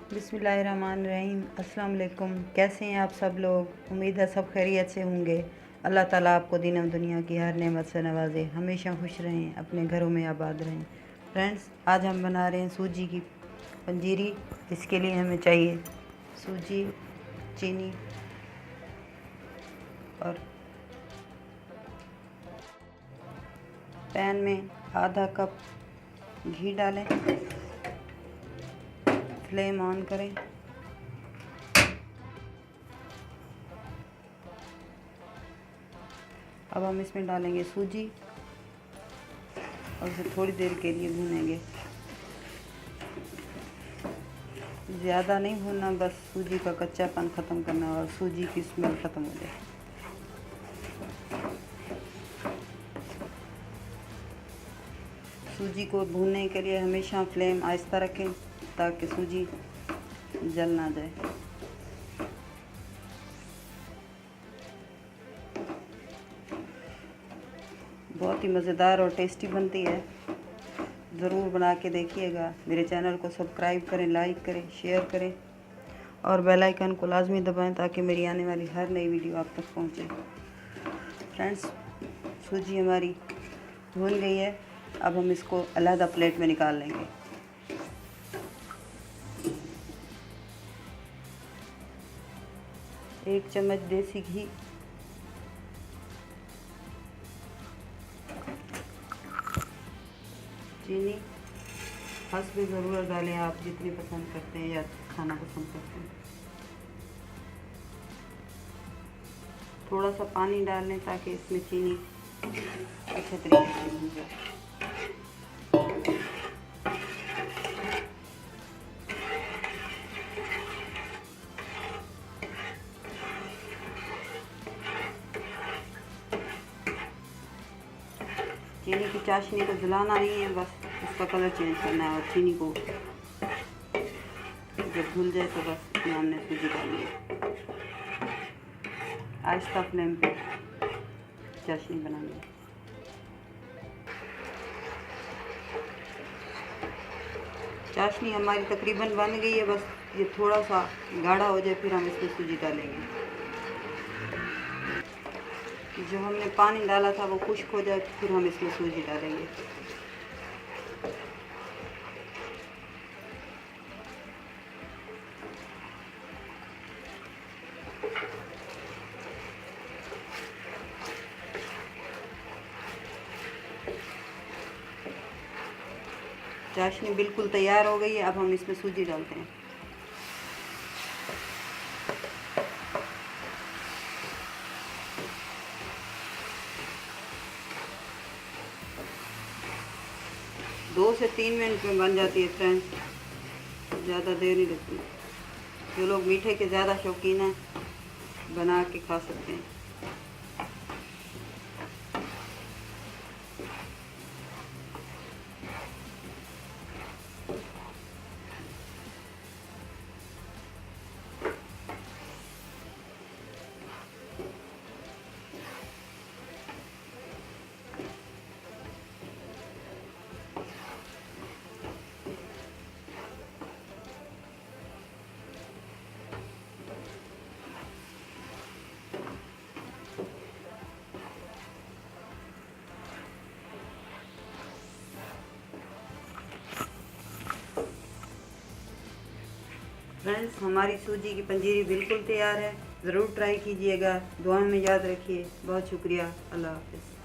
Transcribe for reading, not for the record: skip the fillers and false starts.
बिस्मिल्लाहिर्रहमानिर्रहीम। अस्सलाम वालेकुम। कैसे हैं आप सब लोग? उम्मीद है सब खैरियत से होंगे। अल्लाह ताला आपको दीन और दुनिया की हर नेमत से नवाजे, हमेशा खुश रहें, अपने घरों में आबाद रहें। फ्रेंड्स, आज हम बना रहे हैं सूजी की पंजीरी। इसके लिए हमें चाहिए सूजी, चीनी और पैन में आधा कप घी डालें, फ्लेम ऑन करें। अब हम इसमें डालेंगे सूजी और इसे थोड़ी देर के लिए भूनेंगे। ज़्यादा नहीं भूनना, बस सूजी का कच्चापन ख़त्म करना और सूजी की स्मेल ख़त्म हो जाए। सूजी को भूनने के लिए हमेशा फ्लेम आहिस्ता रखें ताकि सूजी जल ना जाए। बहुत ही मज़ेदार और टेस्टी बनती है, ज़रूर बना के देखिएगा। मेरे चैनल को सब्सक्राइब करें, लाइक करें, शेयर करें और बेल आइकन को लाजमी दबाएं ताकि मेरी आने वाली हर नई वीडियो आप तक पहुंचे। फ्रेंड्स, सूजी हमारी भून गई है। अब हम इसको अलग प्लेट में निकाल लेंगे। एक चम्मच देसी घी, चीनी हस्ब ज़रूरत डालें, आप जितनी पसंद करते हैं या खाना पसंद करते हैं। थोड़ा सा पानी डाल लें ताकि इसमें चीनी अच्छे तरीके से भून जाए। चीनी की चाशनी को जलाना नहीं है, बस इसका कलर चेंज करना है और चीनी को जब भूल जाए तो बस इसमें हमने सूजी डालनी है। आहिस्ता फ्लेम पे चाशनी बनानी है। चाशनी हमारी तकरीबन बन गई है, बस ये थोड़ा सा गाढ़ा हो जाए फिर हम इसमें सूजी डालेंगे। जो हमने पानी डाला था वो खुश्क हो जाए फिर हम इसमें सूजी डालेंगे। चाशनी बिल्कुल तैयार हो गई है। अब हम इसमें सूजी डालते हैं। दो से 3 मिनट में बन जाती है फ्रेंड्स, ज़्यादा देर नहीं लगती। जो लोग मीठे के ज़्यादा शौकीन हैं बना के खा सकते हैं। फ्रेंड्स, हमारी सूजी की पंजीरी बिल्कुल तैयार है। ज़रूर ट्राई कीजिएगा। दुआ में याद रखिए। बहुत शुक्रिया। अल्लाह हाफ़िज़।